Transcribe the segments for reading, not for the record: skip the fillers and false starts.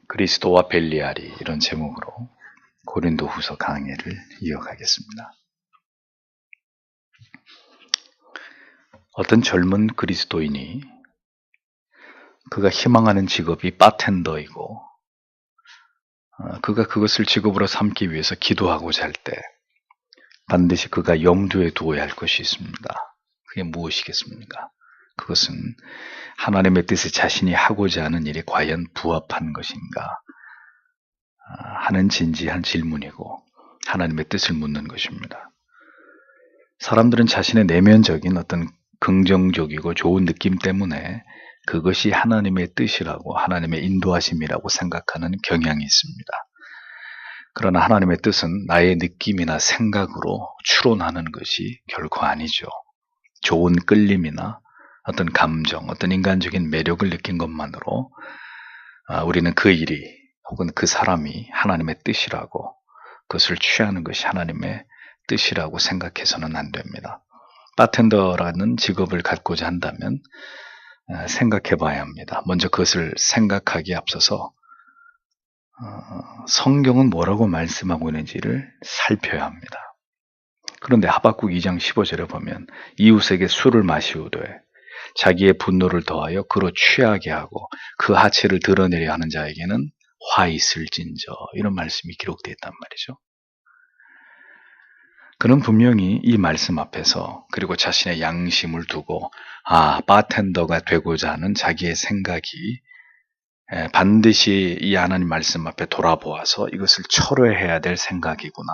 그리스도와 벨리알이, 이런 제목으로 고린도후서 강의를 이어가겠습니다. 어떤 젊은 그리스도인이 그가 희망하는 직업이 바텐더이고 그가 그것을 직업으로 삼기 위해서 기도하고자 할 때 반드시 그가 염두에 두어야 할 것이 있습니다. 그게 무엇이겠습니까? 그것은 하나님의 뜻에 자신이 하고자 하는 일이 과연 부합한 것인가 하는 진지한 질문이고 하나님의 뜻을 묻는 것입니다. 사람들은 자신의 내면적인 어떤 긍정적이고 좋은 느낌 때문에 그것이 하나님의 뜻이라고, 하나님의 인도하심이라고 생각하는 경향이 있습니다. 그러나 하나님의 뜻은 나의 느낌이나 생각으로 추론하는 것이 결코 아니죠. 좋은 끌림이나 어떤 감정, 어떤 인간적인 매력을 느낀 것만으로 우리는 그 일이 혹은 그 사람이 하나님의 뜻이라고, 그것을 취하는 것이 하나님의 뜻이라고 생각해서는 안 됩니다. 바텐더라는 직업을 갖고자 한다면 생각해 봐야 합니다. 먼저 그것을 생각하기에 앞서서 성경은 뭐라고 말씀하고 있는지를 살펴야 합니다. 그런데 하박국 2장 15절에 보면 이웃에게 술을 마시우되 자기의 분노를 더하여 그로 취하게 하고 그 하체를 드러내려 하는 자에게는 화 있을진저, 이런 말씀이 기록되어 있단 말이죠. 그는 분명히 이 말씀 앞에서, 그리고 자신의 양심을 두고 바텐더가 되고자 하는 자기의 생각이 반드시 이 하나님 말씀 앞에 돌아보아서 이것을 철회해야 될 생각이구나,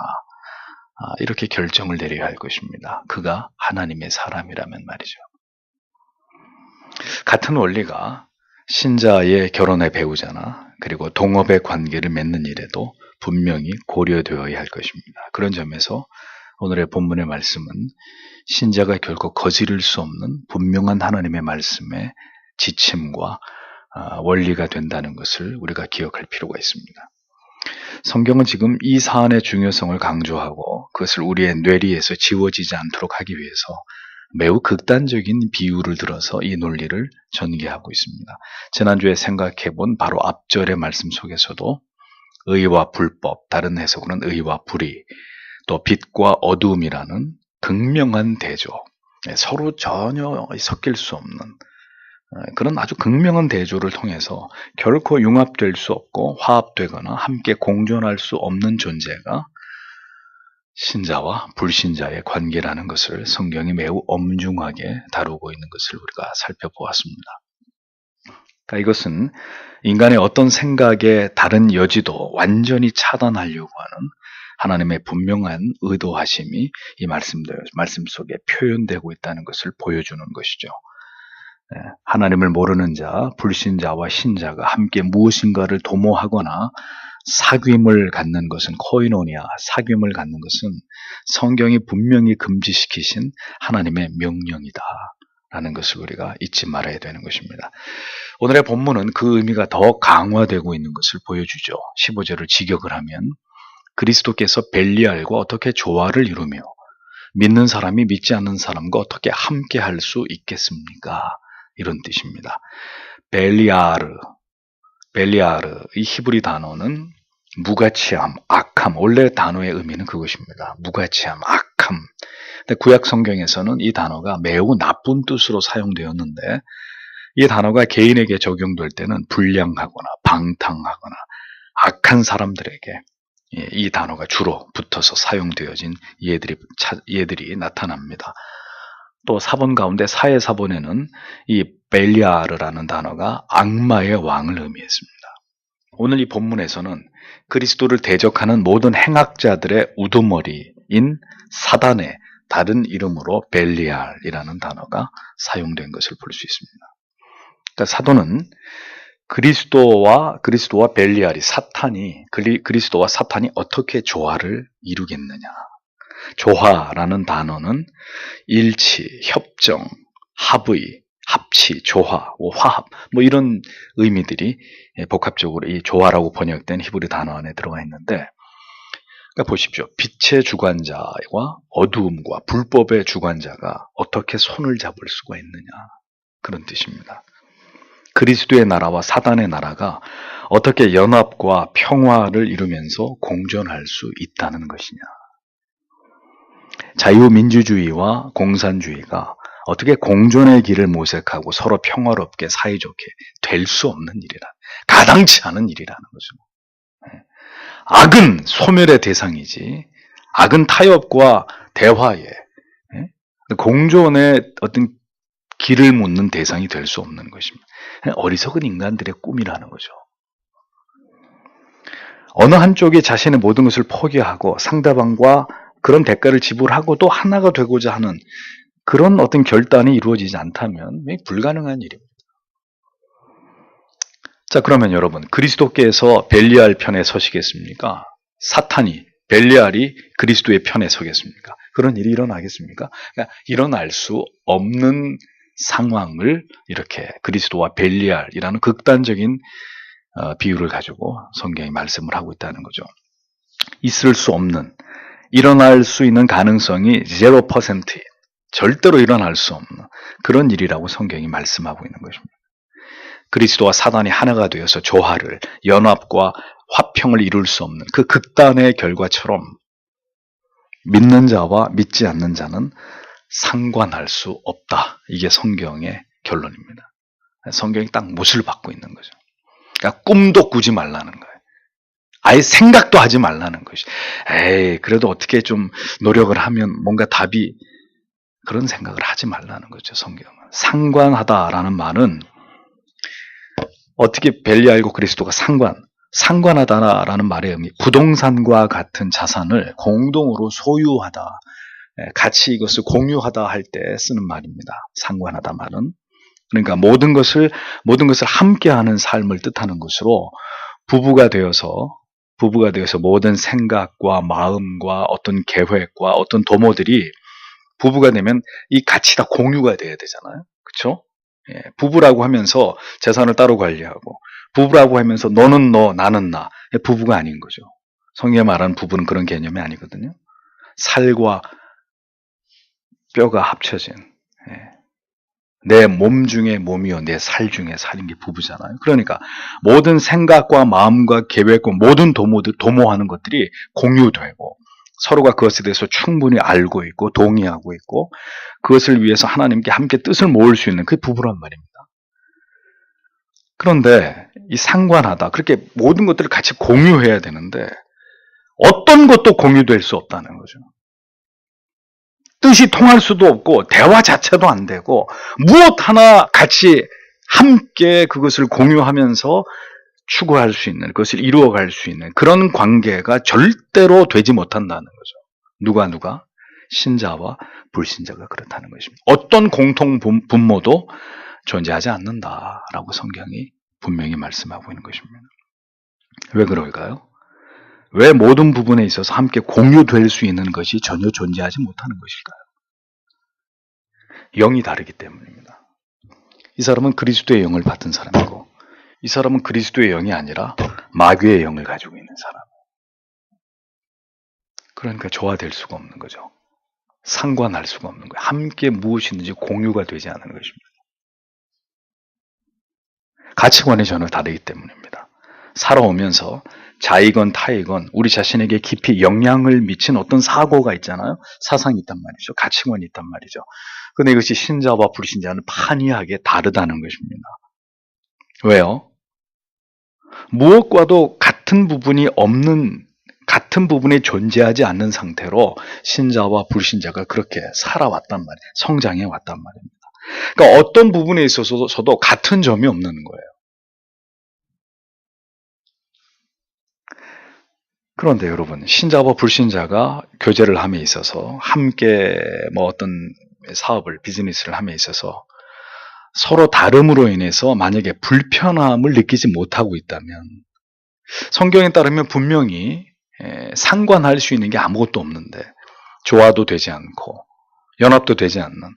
이렇게 결정을 내려야 할 것입니다. 그가 하나님의 사람이라면 말이죠. 같은 원리가 신자의 결혼의 배우자나 그리고 동업의 관계를 맺는 일에도 분명히 고려되어야 할 것입니다. 그런 점에서 오늘의 본문의 말씀은 신자가 결코 거스릴 수 없는 분명한 하나님의 말씀의 지침과 원리가 된다는 것을 우리가 기억할 필요가 있습니다. 성경은 지금 이 사안의 중요성을 강조하고 그것을 우리의 뇌리에서 지워지지 않도록 하기 위해서 매우 극단적인 비유를 들어서 이 논리를 전개하고 있습니다. 지난주에 생각해본 바로 앞절의 말씀 속에서도 의와 불법, 다른 해석으로는 의와 불의, 또 빛과 어두움이라는 극명한 대조, 서로 전혀 섞일 수 없는 그런 아주 극명한 대조를 통해서 결코 융합될 수 없고 화합되거나 함께 공존할 수 없는 존재가 신자와 불신자의 관계라는 것을 성경이 매우 엄중하게 다루고 있는 것을 우리가 살펴보았습니다. 그러니까 이것은 인간의 어떤 생각의 다른 여지도 완전히 차단하려고 하는 하나님의 분명한 의도하심이 이 말씀 속에 표현되고 있다는 것을 보여주는 것이죠. 하나님을 모르는 자, 불신자와 신자가 함께 무엇인가를 도모하거나 사귐을 갖는 것은, 코이노니아, 사귐을 갖는 것은 성경이 분명히 금지시키신 하나님의 명령이다 라는 것을 우리가 잊지 말아야 되는 것입니다. 오늘의 본문은 그 의미가 더 강화되고 있는 것을 보여주죠. 15절을 직역을 하면 그리스도께서 벨리알과 어떻게 조화를 이루며 믿는 사람이 믿지 않는 사람과 어떻게 함께 할 수 있겠습니까? 이런 뜻입니다. 벨리아르, 이 히브리 단어는 무가치함, 악함, 원래 단어의 의미는 그것입니다. 무가치함, 악함. 근데 구약 성경에서는 이 단어가 매우 나쁜 뜻으로 사용되었는데 이 단어가 개인에게 적용될 때는 불량하거나 방탕하거나 악한 사람들에게 이 단어가 주로 붙어서 사용되어진 예들이 나타납니다. 또 사본 가운데 사의 사본에는 이 벨리아르라는 단어가 악마의 왕을 의미했습니다. 오늘 이 본문에서는 그리스도를 대적하는 모든 행악자들의 우두머리인 사단의 다른 이름으로 벨리알이라는 단어가 사용된 것을 볼 수 있습니다. 그러니까 사도는 그리스도와 벨리알이, 그리스도와 사탄이 어떻게 조화를 이루겠느냐. 조화라는 단어는 일치, 협정, 합의, 합치, 조화, 화합, 이런 의미들이 복합적으로 이 조화라고 번역된 히브리 단어 안에 들어가 있는데, 그러니까 보십시오. 빛의 주관자와 어두움과 불법의 주관자가 어떻게 손을 잡을 수가 있느냐, 그런 뜻입니다. 그리스도의 나라와 사단의 나라가 어떻게 연합과 평화를 이루면서 공존할 수 있다는 것이냐. 자유민주주의와 공산주의가 어떻게 공존의 길을 모색하고 서로 평화롭게 사이좋게 될 수 없는 일이라, 가당치 않은 일이라는 거죠. 악은 소멸의 대상이지, 악은 타협과 대화의, 공존의 어떤 길을 묻는 대상이 될 수 없는 것입니다. 어리석은 인간들의 꿈이라는 거죠. 어느 한쪽이 자신의 모든 것을 포기하고 상대방과 그런 대가를 지불하고도 하나가 되고자 하는 그런 어떤 결단이 이루어지지 않다면 불가능한 일입니다. 자, 그러면 여러분, 그리스도께서 벨리알 편에 서시겠습니까? 사탄이, 벨리알이 그리스도의 편에 서겠습니까? 그런 일이 일어나겠습니까? 그러니까 일어날 수 없는 상황을 이렇게 그리스도와 벨리알이라는 극단적인 비유를 가지고 성경이 말씀을 하고 있다는 거죠. 있을 수 없는, 일어날 수 있는 가능성이 0%인, 절대로 일어날 수 없는 그런 일이라고 성경이 말씀하고 있는 것입니다. 그리스도와 사단이 하나가 되어서 조화를, 연합과 화평을 이룰 수 없는 그 극단의 결과처럼 믿는 자와 믿지 않는 자는 상관할 수 없다. 이게 성경의 결론입니다. 성경이 딱 못을 받고 있는 거죠. 그러니까 꿈도 꾸지 말라는 거예요. 아예 생각도 하지 말라는 것이. 에이, 그래도 어떻게 좀 노력을 하면 뭔가 답이, 그런 생각을 하지 말라는 거죠, 성경은. 상관하다라는 말은 어떻게 벨리알과 그리스도가 상관하다라는 말의 의미, 부동산과 같은 자산을 공동으로 소유하다, 같이 이것을 공유하다 할 때 쓰는 말입니다. 상관하다 말은. 그러니까 모든 것을 함께하는 삶을 뜻하는 것으로 부부가 되어서 모든 생각과 마음과 어떤 계획과 어떤 도모들이 부부가 되면 이 같이 다 공유가 돼야 되잖아요. 그렇죠? 예, 부부라고 하면서 재산을 따로 관리하고, 부부라고 하면서 너는 너, 나는 나, 부부가 아닌 거죠. 성경에 말하는 부부는 그런 개념이 아니거든요. 살과 뼈가 합쳐진, 내 몸 중에 몸이요 내 살 중에 살인 게 부부잖아요. 그러니까 모든 생각과 마음과 계획과 모든 도모하는 것들이 공유되고, 서로가 그것에 대해서 충분히 알고 있고 동의하고 있고, 그것을 위해서 하나님께 함께 뜻을 모을 수 있는 그게 부부란 말입니다. 그런데 이 상관하다, 그렇게 모든 것들을 같이 공유해야 되는데 어떤 것도 공유될 수 없다는 거죠. 뜻이 통할 수도 없고 대화 자체도 안 되고, 무엇 하나 같이 함께 그것을 공유하면서 추구할 수 있는, 그것을 이루어갈 수 있는 그런 관계가 절대로 되지 못한다는 거죠. 누가? 신자와 불신자가 그렇다는 것입니다. 어떤 공통 분모도 존재하지 않는다라고 성경이 분명히 말씀하고 있는 것입니다. 왜 그럴까요? 왜 모든 부분에 있어서 함께 공유될 수 있는 것이 전혀 존재하지 못하는 것일까요? 영이 다르기 때문입니다. 이 사람은 그리스도의 영을 받은 사람이고, 이 사람은 그리스도의 영이 아니라 마귀의 영을 가지고 있는 사람. 그러니까 조화될 수가 없는 거죠. 상관할 수가 없는 거예요. 함께 무엇이든지 공유가 되지 않는 것입니다. 가치관이 전혀 다르기 때문입니다. 살아오면서 자이건 타이건 우리 자신에게 깊이 영향을 미친 어떤 사고가 있잖아요. 사상이 있단 말이죠. 가치관이 있단 말이죠. 그런데 이것이 신자와 불신자는 판이하게 다르다는 것입니다. 왜요? 무엇과도 같은 부분이 존재하지 않는 상태로 신자와 불신자가 그렇게 살아왔단 말이에요. 성장해 왔단 말입니다. 그러니까 어떤 부분에 있어서도 같은 점이 없는 거예요. 그런데 여러분, 신자와 불신자가 교제를 함에 있어서 함께 어떤 사업을, 비즈니스를 함에 있어서 서로 다름으로 인해서 만약에 불편함을 느끼지 못하고 있다면, 성경에 따르면 분명히 상관할 수 있는 게 아무것도 없는데, 조화도 되지 않고 연합도 되지 않는,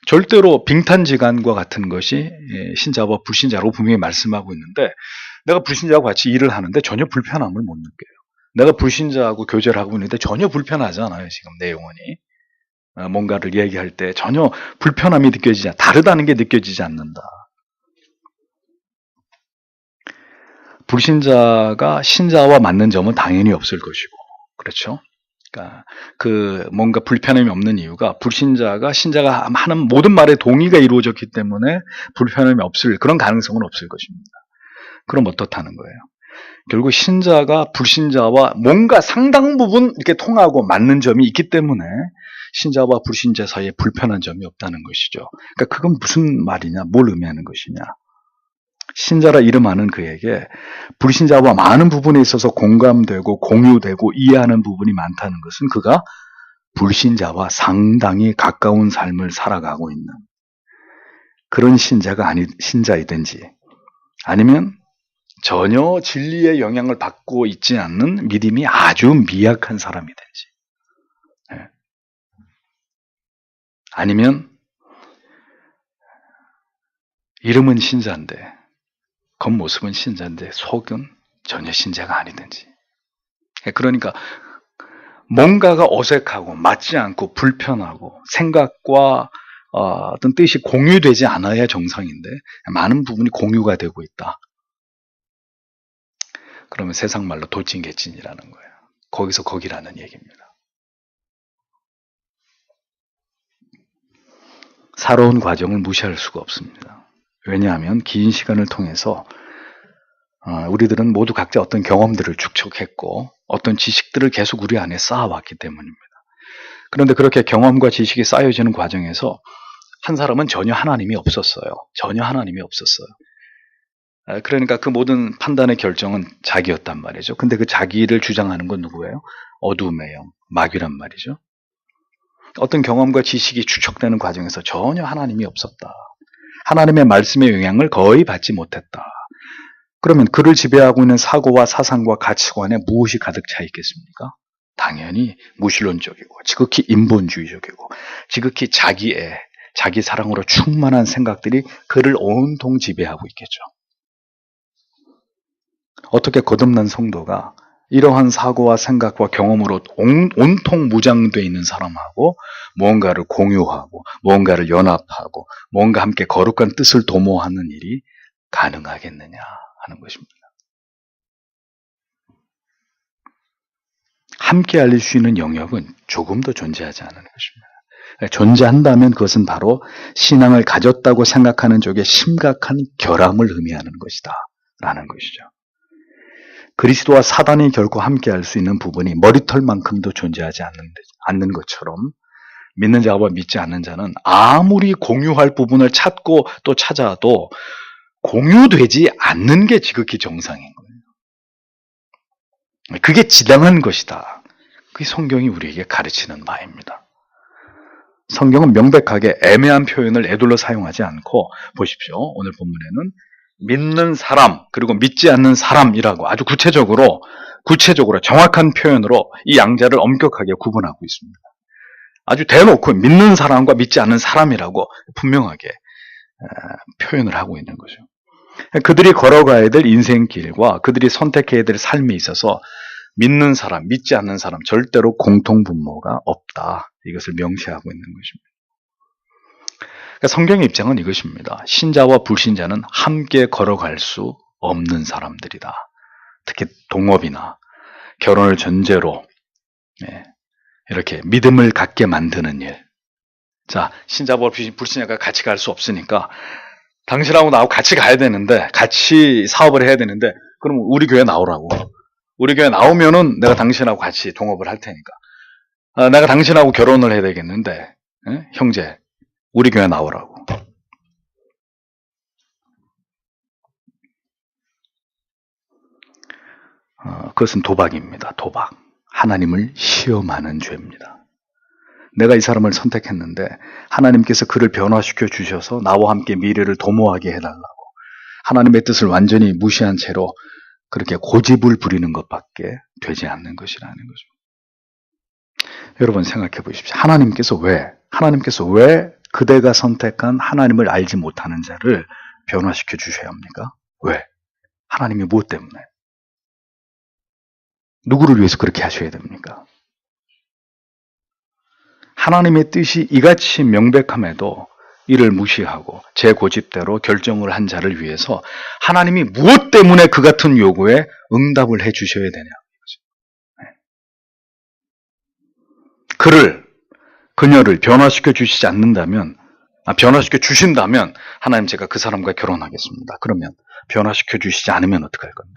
절대로 빙탄지간과 같은 것이 신자와 불신자라고 분명히 말씀하고 있는데, 내가 불신자하고 같이 일을 하는데 전혀 불편함을 못 느껴요. 내가 불신자하고 교제를 하고 있는데 전혀 불편하지 않아요. 지금 내 영혼이 뭔가를 얘기할 때 전혀 불편함이 느껴지지 않아, 다르다는 게 느껴지지 않는다. 불신자가 신자와 맞는 점은 당연히 없을 것이고, 그렇죠? 그러니까 그 뭔가 불편함이 없는 이유가 불신자가 신자가 하는 모든 말에 동의가 이루어졌기 때문에 불편함이 없을 그런 가능성은 없을 것입니다. 그럼 어떻다는 거예요? 결국 신자가 불신자와 뭔가 상당 부분 이렇게 통하고 맞는 점이 있기 때문에 신자와 불신자 사이에 불편한 점이 없다는 것이죠. 그러니까 그건 무슨 말이냐, 뭘 의미하는 것이냐. 신자라 이름하는 그에게 불신자와 많은 부분에 있어서 공감되고 공유되고 이해하는 부분이 많다는 것은 그가 불신자와 상당히 가까운 삶을 살아가고 있는 그런 신자이든지 아니면 전혀 진리의 영향을 받고 있지 않는 믿음이 아주 미약한 사람이든지, 아니면 이름은 신자인데 겉모습은 신자인데 속은 전혀 신자가 아니든지, 그러니까 뭔가가 어색하고 맞지 않고 불편하고 생각과 어떤 뜻이 공유되지 않아야 정상인데 많은 부분이 공유가 되고 있다. 그러면 세상 말로 돌진개찐이라는 거예요. 거기서 거기라는 얘기입니다. 살아온 과정을 무시할 수가 없습니다. 왜냐하면 긴 시간을 통해서 우리들은 모두 각자 어떤 경험들을 축적했고 어떤 지식들을 계속 우리 안에 쌓아왔기 때문입니다. 그런데 그렇게 경험과 지식이 쌓여지는 과정에서 한 사람은 전혀 하나님이 없었어요. 전혀 하나님이 없었어요. 그러니까 그 모든 판단의 결정은 자기였단 말이죠. 근데 그 자기를 주장하는 건 누구예요? 어둠의 영, 마귀란 말이죠. 어떤 경험과 지식이 축적되는 과정에서 전혀 하나님이 없었다. 하나님의 말씀의 영향을 거의 받지 못했다. 그러면 그를 지배하고 있는 사고와 사상과 가치관에 무엇이 가득 차 있겠습니까? 당연히 무신론적이고 지극히 인본주의적이고 지극히 자기애, 자기 사랑으로 충만한 생각들이 그를 온통 지배하고 있겠죠. 어떻게 거듭난 성도가 이러한 사고와 생각과 경험으로 온통 무장되어 있는 사람하고 무언가를 공유하고 무언가를 연합하고 뭔가 함께 거룩한 뜻을 도모하는 일이 가능하겠느냐 하는 것입니다. 함께 알릴 수 있는 영역은 조금도 존재하지 않는 것입니다. 존재한다면 그것은 바로 신앙을 가졌다고 생각하는 쪽에 심각한 결함을 의미하는 것이다 라는 것이죠. 그리스도와 사단이 결코 함께할 수 있는 부분이 머리털만큼도 존재하지 않는 것처럼 믿는 자와 믿지 않는 자는 아무리 공유할 부분을 찾고 또 찾아도 공유되지 않는 게 지극히 정상인 거예요. 그게 지당한 것이다. 그게 성경이 우리에게 가르치는 바입니다. 성경은 명백하게 애매한 표현을 에둘러 사용하지 않고 보십시오. 오늘 본문에는 믿는 사람 그리고 믿지 않는 사람이라고 아주 구체적으로 정확한 표현으로 이 양자를 엄격하게 구분하고 있습니다. 아주 대놓고 믿는 사람과 믿지 않는 사람이라고 분명하게 표현을 하고 있는 거죠. 그들이 걸어가야 될 인생길과 그들이 선택해야 될 삶에 있어서 믿는 사람, 믿지 않는 사람 절대로 공통분모가 없다. 이것을 명시하고 있는 것입니다. 성경의 입장은 이것입니다. 신자와 불신자는 함께 걸어갈 수 없는 사람들이다. 특히 동업이나 결혼을 전제로 이렇게 믿음을 갖게 만드는 일. 자, 신자와 불신자가 같이 갈 수 없으니까 당신하고 나하고 같이 가야 되는데, 같이 사업을 해야 되는데, 그럼 우리 교회 나오라고. 우리 교회 나오면은 내가 당신하고 같이 동업을 할 테니까. 내가 당신하고 결혼을 해야 되겠는데, 형제, 우리 교회 나오라고. 그것은 도박입니다. 도박. 하나님을 시험하는 죄입니다. 내가 이 사람을 선택했는데 하나님께서 그를 변화시켜 주셔서 나와 함께 미래를 도모하게 해달라고 하나님의 뜻을 완전히 무시한 채로 그렇게 고집을 부리는 것밖에 되지 않는 것이라는 거죠. 여러분 생각해 보십시오. 하나님께서 왜 그대가 선택한 하나님을 알지 못하는 자를 변화시켜 주셔야 합니까? 왜? 하나님이 무엇 때문에? 누구를 위해서 그렇게 하셔야 됩니까? 하나님의 뜻이 이같이 명백함에도 이를 무시하고 제 고집대로 결정을 한 자를 위해서 하나님이 무엇 때문에 그 같은 요구에 응답을 해 주셔야 되냐. 그녀를 변화시켜 주시지 않는다면, 변화시켜 주신다면 하나님 제가 그 사람과 결혼하겠습니다. 그러면 변화시켜 주시지 않으면 어떡할 건데?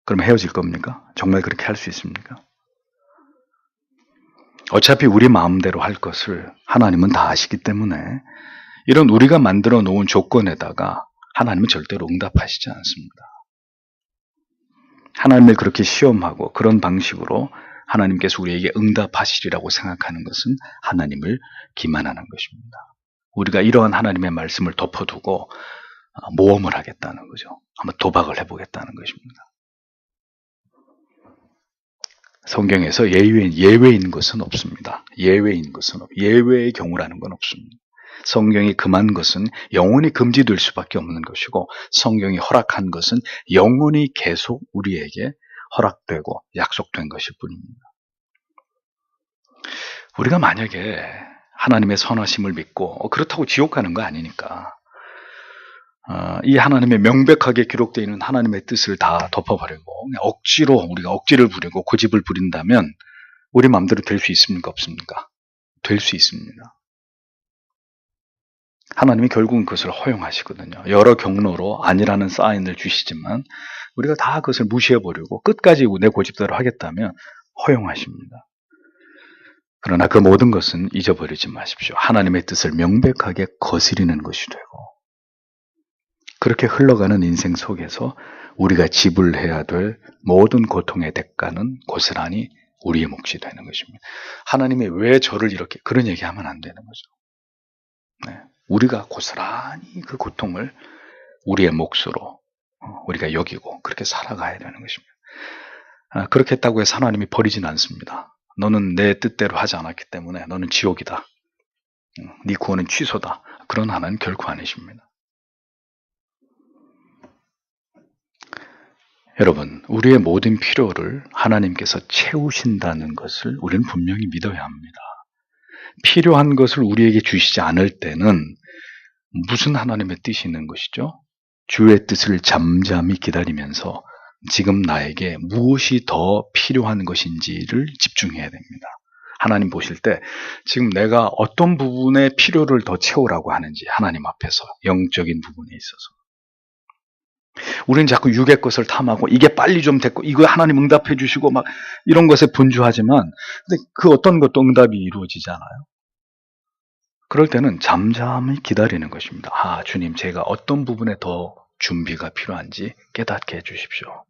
그럼 헤어질 겁니까? 정말 그렇게 할 수 있습니까? 어차피 우리 마음대로 할 것을 하나님은 다 아시기 때문에 이런 우리가 만들어 놓은 조건에다가 하나님은 절대로 응답하시지 않습니다. 하나님을 그렇게 시험하고 그런 방식으로 하나님께서 우리에게 응답하시리라고 생각하는 것은 하나님을 기만하는 것입니다. 우리가 이러한 하나님의 말씀을 덮어두고 모험을 하겠다는 거죠. 한번 도박을 해보겠다는 것입니다. 성경에서 예외인 것은 없습니다. 예외의 경우라는 건 없습니다. 성경이 금한 것은 영원히 금지될 수밖에 없는 것이고, 성경이 허락한 것은 영원히 계속 우리에게 허락되고 약속된 것일 뿐입니다. 우리가 만약에 하나님의 선하심을 믿고 그렇다고 지옥 가는 거 아니니까 이 하나님의 명백하게 기록되어 있는 하나님의 뜻을 다 덮어버리고 우리가 억지를 부리고 고집을 부린다면 우리 마음대로 될 수 있습니까? 없습니까? 될 수 있습니다. 하나님이 결국은 그것을 허용하시거든요. 여러 경로로 아니라는 사인을 주시지만 우리가 다 그것을 무시해버리고 끝까지 내 고집대로 하겠다면 허용하십니다. 그러나 그 모든 것은 잊어버리지 마십시오. 하나님의 뜻을 명백하게 거스리는 것이 되고, 그렇게 흘러가는 인생 속에서 우리가 지불해야 될 모든 고통의 대가는 고스란히 우리의 몫이 되는 것입니다. 하나님이 왜 저를 이렇게, 그런 얘기하면 안 되는 거죠. 우리가 고스란히 그 고통을 우리의 몫으로 우리가 여기고 그렇게 살아가야 되는 것입니다. 그렇게 했다고 해서 하나님이 버리진 않습니다. 너는 내 뜻대로 하지 않았기 때문에 너는 지옥이다. 네 구원은 취소다. 그런 하나님 결코 아니십니다. 여러분, 우리의 모든 필요를 하나님께서 채우신다는 것을 우리는 분명히 믿어야 합니다. 필요한 것을 우리에게 주시지 않을 때는 무슨 하나님의 뜻이 있는 것이죠? 주의 뜻을 잠잠히 기다리면서 지금 나에게 무엇이 더 필요한 것인지를 집중해야 됩니다. 하나님 보실 때 지금 내가 어떤 부분의 필요를 더 채우라고 하는지 하나님 앞에서 영적인 부분에 있어서 우리는 자꾸 육의 것을 탐하고 이게 빨리 좀 됐고 이거 하나님 응답해 주시고 막 이런 것에 분주하지만 근데 그 어떤 것도 응답이 이루어지지 않아요. 그럴 때는 잠잠히 기다리는 것입니다. 주님, 제가 어떤 부분에 더 준비가 필요한지 깨닫게 해주십시오.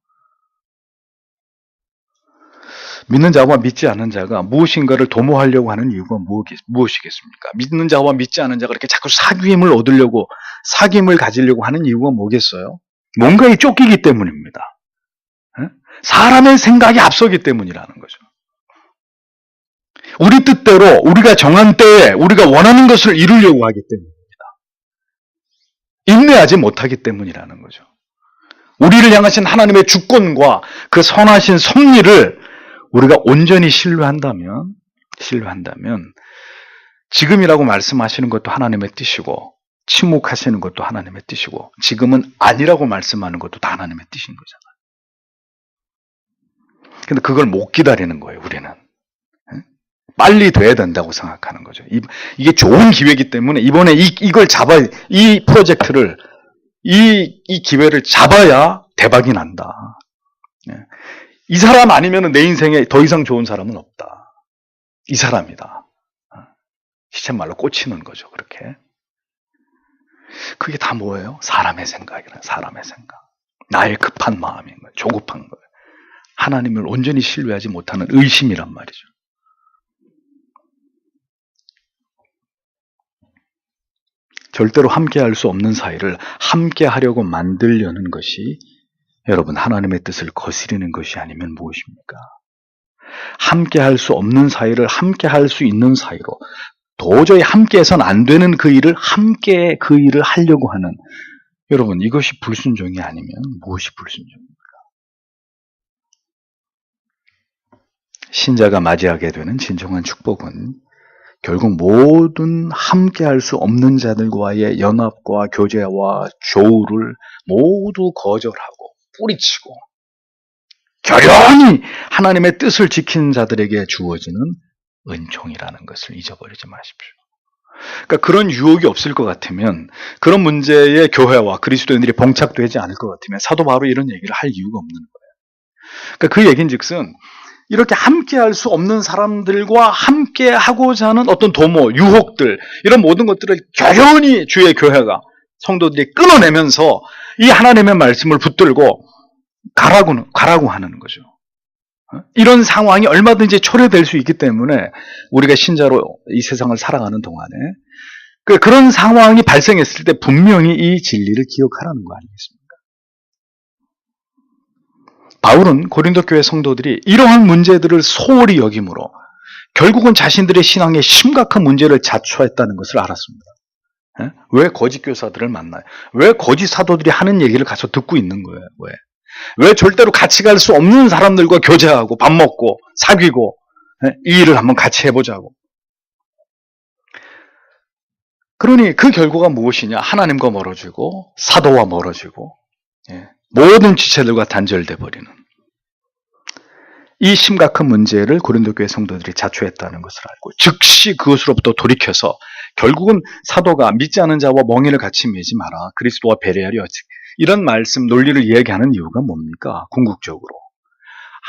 믿는 자와 믿지 않는 자가 무엇인가를 도모하려고 하는 이유가 무엇이겠습니까? 믿는 자와 믿지 않는 자가 이렇게 자꾸 사귐을 가지려고 하는 이유가 뭐겠어요? 뭔가에 쫓기기 때문입니다. 사람의 생각이 앞서기 때문이라는 거죠. 우리 뜻대로 우리가 정한 때에 우리가 원하는 것을 이루려고 하기 때문입니다. 인내하지 못하기 때문이라는 거죠. 우리를 향하신 하나님의 주권과 그 선하신 섭리를 우리가 온전히 신뢰한다면 지금이라고 말씀하시는 것도 하나님의 뜻이고 침묵하시는 것도 하나님의 뜻이고 지금은 아니라고 말씀하는 것도 다 하나님의 뜻인 거잖아요. 근데 그걸 못 기다리는 거예요, 우리는. 빨리 돼야 된다고 생각하는 거죠. 이게 좋은 기회이기 때문에 이번에 이걸 이 프로젝트를, 이 기회를 잡아야 대박이 난다. 이 사람 아니면 내 인생에 더 이상 좋은 사람은 없다. 이 사람이다. 시쳇말로 꽂히는 거죠, 그렇게. 그게 다 뭐예요? 사람의 생각이란 사람의 생각. 나의 급한 마음인 거예요. 조급한 거예요. 하나님을 온전히 신뢰하지 못하는 의심이란 말이죠. 절대로 함께할 수 없는 사이를 함께하려고 만들려는 것이 여러분 하나님의 뜻을 거스리는 것이 아니면 무엇입니까? 함께할 수 없는 사이를 함께할 수 있는 사이로 도저히 함께해서는 안 되는 그 일을 함께 그 일을 하려고 하는 여러분 이것이 불순종이 아니면 무엇이 불순종입니까? 신자가 맞이하게 되는 진정한 축복은 결국 모든 함께할 수 없는 자들과의 연합과 교제와 조우를 모두 거절하고 뿌리치고 결연히 하나님의 뜻을 지킨 자들에게 주어지는 은총이라는 것을 잊어버리지 마십시오. 그러니까 그런 유혹이 없을 것 같으면, 그런 문제에 교회와 그리스도인들이 봉착되지 않을 것 같으면 사도 바울이 이런 얘기를 할 이유가 없는 거예요. 그러니까 그 얘기인즉슨 이렇게 함께할 수 없는 사람들과 함께하고자 하는 어떤 도모, 유혹들, 이런 모든 것들을 결연히 주의 교회가, 성도들이 끊어내면서 이 하나님의 말씀을 붙들고 가라고 하는 거죠. 이런 상황이 얼마든지 초래될 수 있기 때문에 우리가 신자로 이 세상을 살아가는 동안에 그런 상황이 발생했을 때 분명히 이 진리를 기억하라는 거 아니겠습니까? 바울은 고린도 교회 성도들이 이러한 문제들을 소홀히 여김으로 결국은 자신들의 신앙에 심각한 문제를 자초했다는 것을 알았습니다. 왜 거짓 교사들을 만나요? 왜 거짓 사도들이 하는 얘기를 가서 듣고 있는 거예요? 왜 절대로 같이 갈 수 없는 사람들과 교제하고 밥 먹고 사귀고 이 일을 한번 같이 해보자고. 그러니 그 결과가 무엇이냐? 하나님과 멀어지고 사도와 멀어지고 모든 지체들과 단절돼 버리는 이 심각한 문제를 고린도 교회 성도들이 자초했다는 것을 알고 즉시 그것으로부터 돌이켜서 결국은 사도가 믿지 않은 자와 멍에를 같이 매지 마라. 그리스도와 배려하려. 이런 말씀 논리를 이야기하는 이유가 뭡니까? 궁극적으로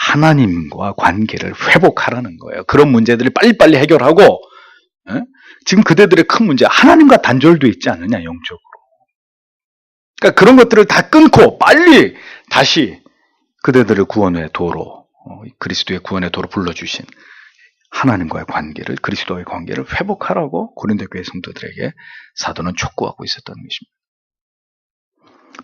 하나님과 관계를 회복하라는 거예요. 그런 문제들을 빨리빨리 해결하고 지금 그대들의 큰 문제, 하나님과 단절돼 있지 않느냐, 영적으로. 그러니까 그런 것들을 다 끊고 빨리 다시 그대들을 구원의 도로, 그리스도의 구원의 도로 불러주신 하나님과의 관계를, 그리스도의 관계를 회복하라고 고린도 교회 성도들에게 사도는 촉구하고 있었던 것입니다.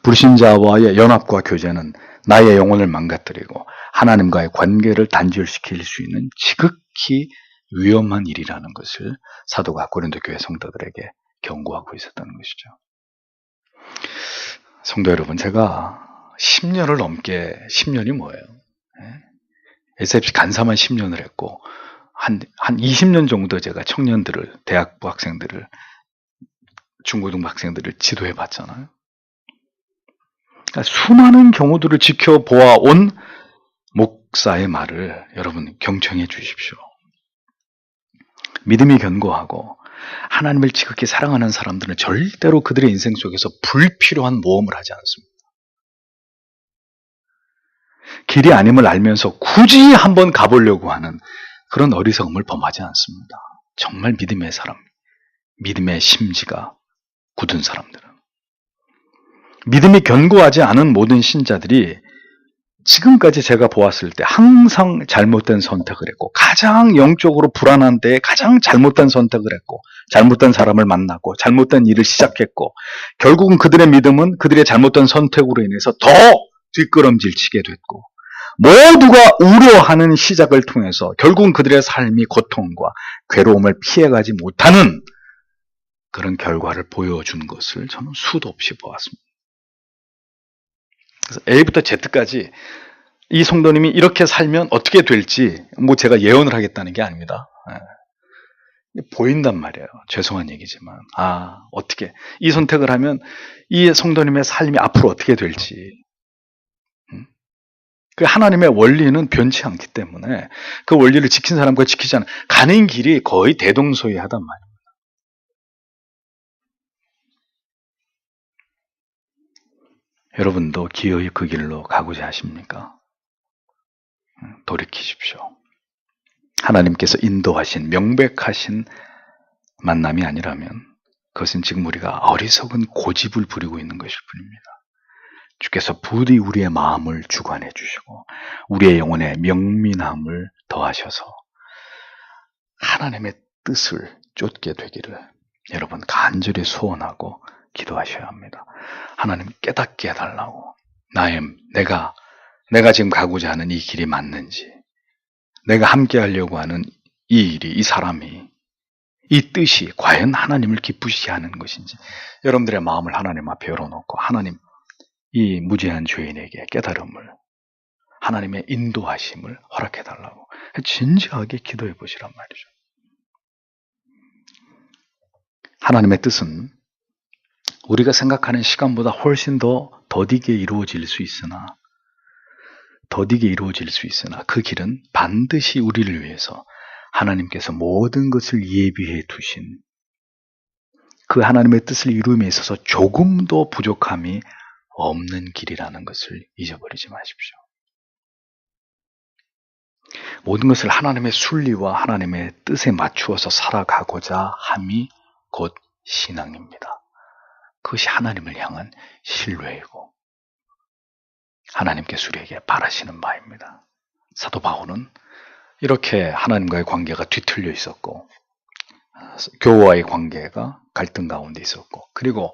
불신자와의 연합과 교제는 나의 영혼을 망가뜨리고 하나님과의 관계를 단절시킬 수 있는 지극히 위험한 일이라는 것을 사도가 고린도 교회 성도들에게 경고하고 있었던 것이죠. 성도 여러분, 제가 10년을 넘게, 10년이 뭐예요? SFC 간사만 10년을 했고 한 20년 정도 제가 청년들을, 대학부 학생들을, 중고등부 학생들을 지도해 봤잖아요. 그러니까 수많은 경우들을 지켜보아온 목사의 말을 여러분 경청해 주십시오. 믿음이 견고하고 하나님을 지극히 사랑하는 사람들은 절대로 그들의 인생 속에서 불필요한 모험을 하지 않습니다. 길이 아님을 알면서 굳이 한번 가보려고 하는 그런 어리석음을 범하지 않습니다. 정말 믿음의 사람, 믿음의 심지가 굳은 사람들은. 믿음이 견고하지 않은 모든 신자들이 지금까지 제가 보았을 때 항상 잘못된 선택을 했고, 가장 영적으로 불안한 때에 가장 잘못된 선택을 했고, 잘못된 사람을 만났고, 잘못된 일을 시작했고, 결국은 그들의 믿음은 그들의 잘못된 선택으로 인해서 더 뒷걸음질 치게 됐고, 모두가 우려하는 시작을 통해서 결국은 그들의 삶이 고통과 괴로움을 피해가지 못하는 그런 결과를 보여준 것을 저는 수도 없이 보았습니다. 그래서 A부터 Z까지 이 성도님이 이렇게 살면 어떻게 될지 제가 예언을 하겠다는 게 아닙니다. 보인단 말이에요. 죄송한 얘기지만 어떻게 이 선택을 하면 이 성도님의 삶이 앞으로 어떻게 될지. 그 하나님의 원리는 변치 않기 때문에 그 원리를 지킨 사람과 지키지 않은 가는 길이 거의 대동소이하단 말입니다. 여러분도 기어이 그 길로 가고자 하십니까? 돌이키십시오. 하나님께서 인도하신 명백하신 만남이 아니라면 그것은 지금 우리가 어리석은 고집을 부리고 있는 것일 뿐입니다. 주께서 부디 우리의 마음을 주관해 주시고 우리의 영혼에 명민함을 더하셔서 하나님의 뜻을 쫓게 되기를 여러분 간절히 소원하고 기도하셔야 합니다. 하나님 깨닫게 해달라고. 내가 지금 가고자 하는 이 길이 맞는지, 내가 함께 하려고 하는 이 일이, 이 사람이, 이 뜻이 과연 하나님을 기쁘시게 하는 것인지 여러분들의 마음을 하나님 앞에 열어놓고 하나님, 이 무죄한 죄인에게 깨달음을, 하나님의 인도하심을 허락해달라고 진지하게 기도해 보시란 말이죠. 하나님의 뜻은 우리가 생각하는 시간보다 훨씬 더 더디게 이루어질 수 있으나 그 길은 반드시 우리를 위해서 하나님께서 모든 것을 예비해 두신 그 하나님의 뜻을 이루음에 있어서 조금도 부족함이 없는 길이라는 것을 잊어버리지 마십시오. 모든 것을 하나님의 순리와 하나님의 뜻에 맞추어서 살아가고자 함이 곧 신앙입니다. 그것이 하나님을 향한 신뢰이고 하나님께서 우리에게 바라시는 바입니다. 사도 바울은 이렇게 하나님과의 관계가 뒤틀려 있었고 교우와의 관계가 갈등 가운데 있었고 그리고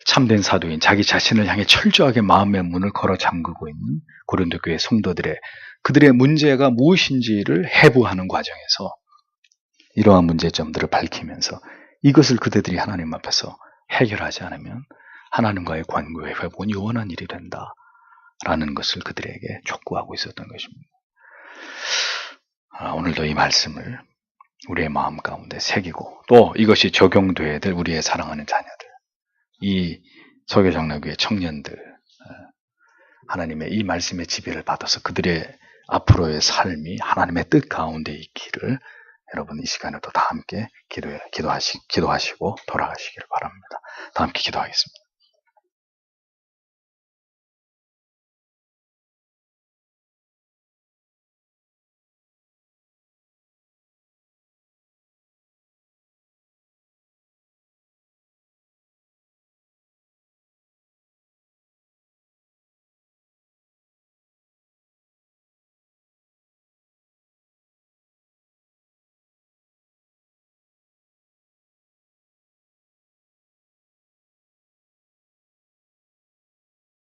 참된 사도인 자기 자신을 향해 철저하게 마음의 문을 걸어 잠그고 있는 고린도 교회 성도들의 그들의 문제가 무엇인지를 해부하는 과정에서 이러한 문제점들을 밝히면서 이것을 그들이 하나님 앞에서 해결하지 않으면 하나님과의 관계의 회복은 요원한 일이 된다라는 것을 그들에게 촉구하고 있었던 것입니다. 오늘도 이 말씀을 우리의 마음 가운데 새기고 또 이것이 적용돼야 될 우리의 사랑하는 자녀들, 이 서교장로교회 청년들, 하나님의 이 말씀의 지배를 받아서 그들의 앞으로의 삶이 하나님의 뜻 가운데 있기를 여러분 이 시간에도 다 함께 기도하시고 돌아가시기를 바랍니다. 다 함께 기도하겠습니다.